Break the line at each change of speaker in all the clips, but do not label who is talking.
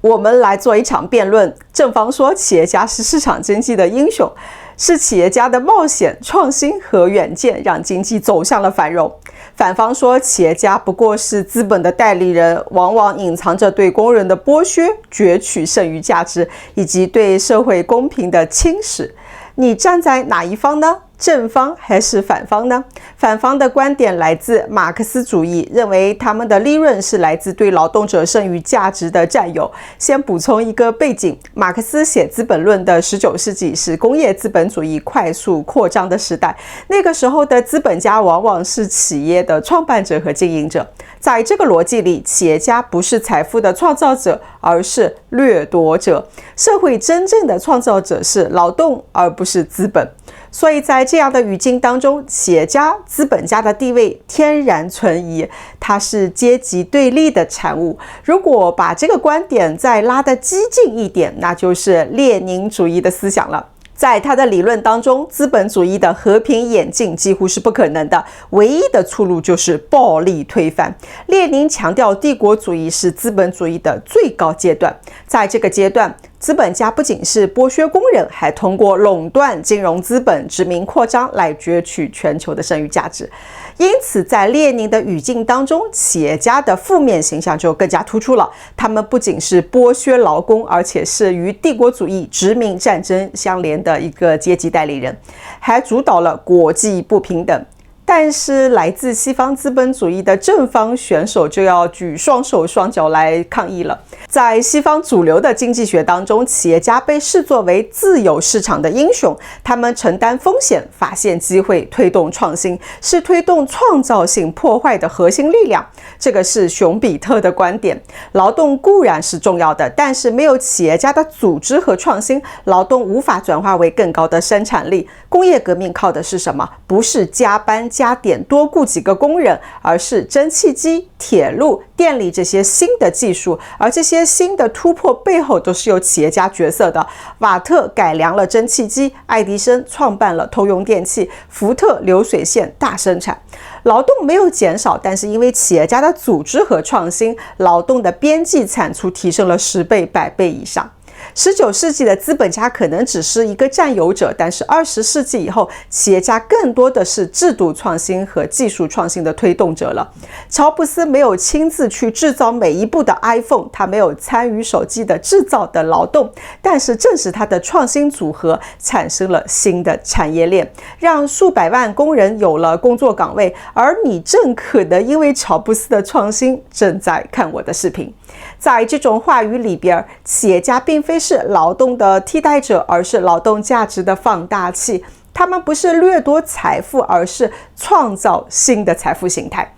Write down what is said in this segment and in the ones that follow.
我们来做一场辩论，正方说企业家是市场经济的英雄，是企业家的冒险、创新和远见让经济走向了繁荣。反方说企业家不过是资本的代理人，往往隐藏着对工人的剥削、攫取剩余价值以及对社会公平的侵蚀。你站在哪一方呢？正方还是反方呢？反方的观点来自马克思主义，认为他们的利润是来自对劳动者剩余价值的占有。先补充一个背景，马克思写《资本论》的19世纪是工业资本主义快速扩张的时代，那个时候的资本家往往是企业的创办者和经营者。在这个逻辑里，企业家不是财富的创造者，而是掠夺者。社会真正的创造者是劳动，而不是资本。所以在这样的语境当中，企业家、资本家的地位天然存疑，它是阶级对立的产物。如果把这个观点再拉得激进一点，那就是列宁主义的思想了。在他的理论当中，资本主义的和平演进几乎是不可能的，唯一的出路就是暴力推翻。列宁强调帝国主义是资本主义的最高阶段，在这个阶段，资本家不仅是剥削工人，还通过垄断金融资本、殖民扩张来攫取全球的剩余价值。因此，在列宁的语境当中，企业家的负面形象就更加突出了。他们不仅是剥削劳工，而且是与帝国主义、殖民战争相连的一个阶级代理人，还主导了国际不平等。但是来自西方资本主义的正方选手就要举双手双脚来抗议了。在西方主流的经济学当中，企业家被视作为自由市场的英雄，他们承担风险、发现机会、推动创新，是推动创造性破坏的核心力量。这个是熊彼特的观点。劳动固然是重要的，但是没有企业家的组织和创新，劳动无法转化为更高的生产力。工业革命靠的是什么？不是加班加点多雇几个工人，而是蒸汽机、铁路、电力这些新的技术，而这些新的突破背后都是有企业家角色的。瓦特改良了蒸汽机，爱迪生创办了通用电气，福特流水线大生产。劳动没有减少，但是因为企业家的组织和创新，劳动的边际产出提升了10倍、100倍以上。19世纪的资本家可能只是一个占有者，但是20世纪以后，企业家更多的是制度创新和技术创新的推动者了。乔布斯没有亲自去制造每一部的 iPhone， 他没有参与手机的制造的劳动，但是正是他的创新组合产生了新的产业链，让数百万工人有了工作岗位，而你正可能因为乔布斯的创新正在看我的视频。在这种话语里边，企业家并非是劳动的替代者，而是劳动价值的放大器。他们不是掠夺财富，而是创造新的财富形态。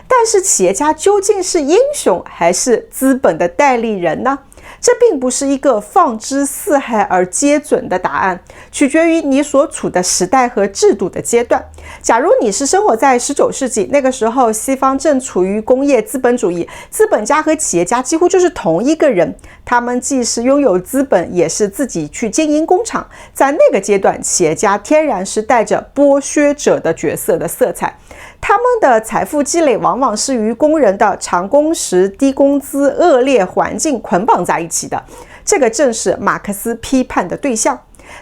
但是企业家究竟是英雄还是资本的代理人呢？这并不是一个放之四海而皆准的答案，取决于你所处的时代和制度的阶段。假如你是生活在19世纪，那个时候西方正处于工业资本主义，资本家和企业家几乎就是同一个人，他们既是拥有资本，也是自己去经营工厂。在那个阶段，企业家天然是带着剥削者的角色的色彩，他们的财富积累往往是与工人的长工时、低工资、恶劣环境捆绑在一起的，这个正是马克思批判的对象。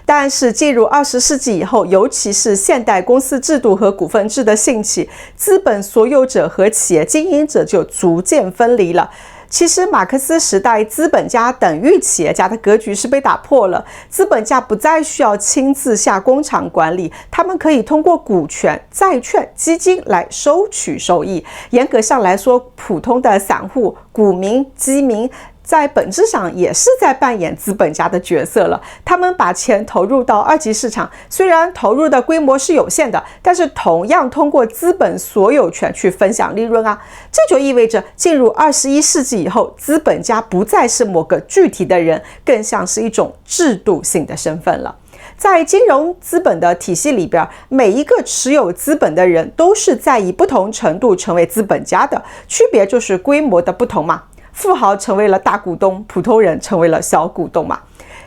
但是进入20世纪以后，尤其是现代公司制度和股份制的兴起，资本所有者和企业经营者就逐渐分离了。其实马克思时代资本家等于企业家的格局是被打破了，资本家不再需要亲自下工厂管理，他们可以通过股权、债券、基金来收取收益。严格上来说，普通的散户、股民、基民在本质上也是在扮演资本家的角色了。他们把钱投入到二级市场，虽然投入的规模是有限的，但是同样通过资本所有权去分享利润啊。这就意味着进入21世纪以后，资本家不再是某个具体的人，更像是一种制度性的身份了。在金融资本的体系里边，每一个持有资本的人都是在以不同程度成为资本家的，区别就是规模的不同嘛。富豪成为了大股东，普通人成为了小股东嘛。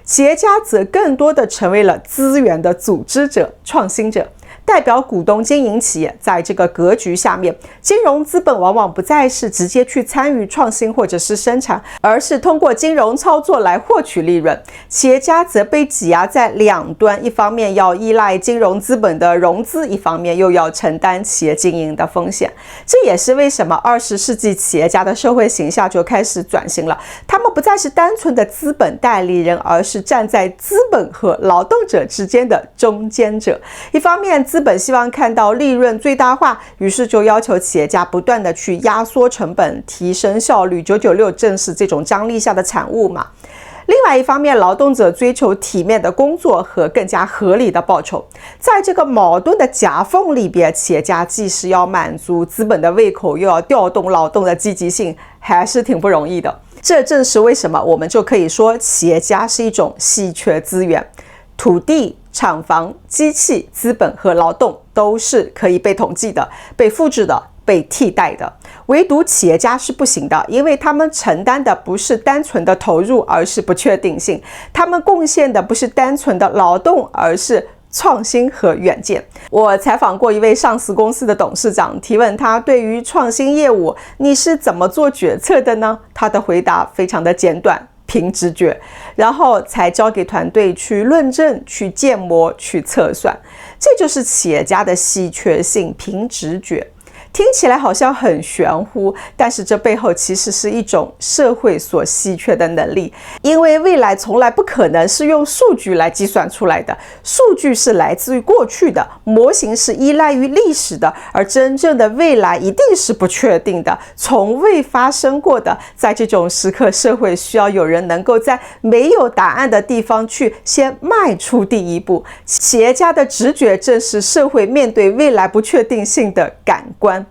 企业家则更多的成为了资源的组织者、创新者。代表股东经营企业。在这个格局下面，金融资本往往不再是直接去参与创新或者是生产，而是通过金融操作来获取利润。企业家则被挤压在两端，一方面要依赖金融资本的融资，一方面又要承担企业经营的风险。这也是为什么20世纪企业家的社会形象就开始转型了，他们不再是单纯的资本代理人，而是站在资本和劳动者之间的中间者。一方面，资本希望看到利润最大化，于是就要求企业家不断的去压缩成本，提升效率。996正是这种张力下的产物嘛。另外一方面，劳动者追求体面的工作和更加合理的报酬。在这个矛盾的夹缝里边，企业家既是要满足资本的胃口，又要调动劳动的积极性，还是挺不容易的。这正是为什么我们就可以说企业家是一种稀缺资源。土地、厂房、机器、资本和劳动都是可以被统计的、被复制的、被替代的，唯独企业家是不行的，因为他们承担的不是单纯的投入，而是不确定性；他们贡献的不是单纯的劳动，而是创新和远见。我采访过一位上市公司的董事长，提问他对于创新业务你是怎么做决策的呢？他的回答非常的简短，凭直觉，然后才交给团队去论证、去建模、去测算。这就是企业家的稀缺性，凭直觉。听起来好像很玄乎，但是这背后其实是一种社会所稀缺的能力，因为未来从来不可能是用数据来计算出来的，数据是来自于过去的，模型是依赖于历史的，而真正的未来一定是不确定的，从未发生过的。在这种时刻，社会需要有人能够在没有答案的地方去先迈出第一步。企业家的直觉正是社会面对未来不确定性的感官。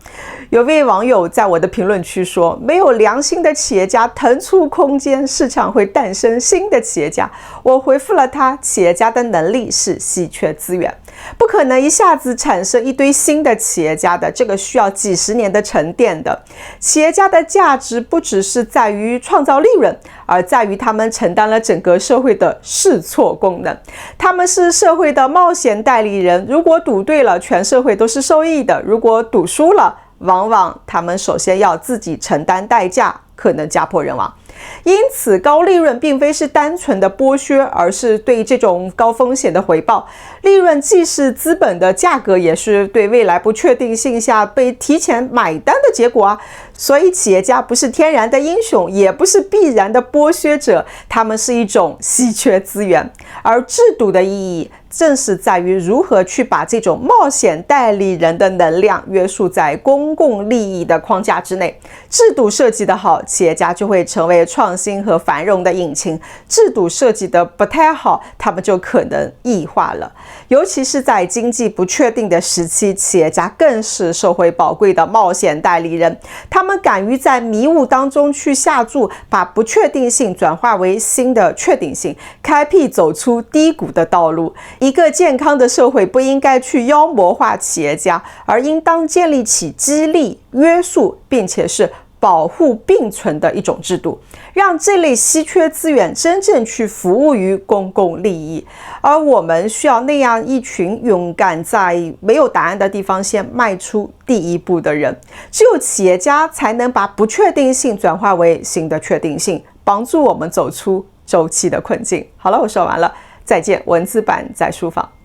有位网友在我的评论区说，没有良心的企业家腾出空间，市场会诞生新的企业家。我回复了他，企业家的能力是稀缺资源，不可能一下子产生一堆新的企业家的，这个需要几十年的沉淀的。企业家的价值不只是在于创造利润，而在于他们承担了整个社会的试错功能。他们是社会的冒险代理人，如果赌对了，全社会都是受益的；如果赌输了，往往他们首先要自己承担代价，可能家破人亡。因此，高利润并非是单纯的剥削，而是对这种高风险的回报。利润既是资本的价格，也是对未来不确定性下被提前买单的结果啊。所以，企业家不是天然的英雄，也不是必然的剥削者，他们是一种稀缺资源。而制度的意义正是在于如何去把这种冒险代理人的能量约束在公共利益的框架之内。制度设计的好，企业家就会成为创新和繁荣的引擎；制度设计的不太好，他们就可能异化了。尤其是在经济不确定的时期，企业家更是社会宝贵的冒险代理人。他们敢于在迷雾当中去下注，把不确定性转化为新的确定性，开辟走出低谷的道路。一个健康的社会不应该去妖魔化企业家，而应当建立起激励、约束，并且是保护并存的一种制度，让这类稀缺资源真正去服务于公共利益。而我们需要那样一群勇敢在没有答案的地方先迈出第一步的人。只有企业家才能把不确定性转化为新的确定性，帮助我们走出周期的困境。好了，我说完了，再见。文字版在书房。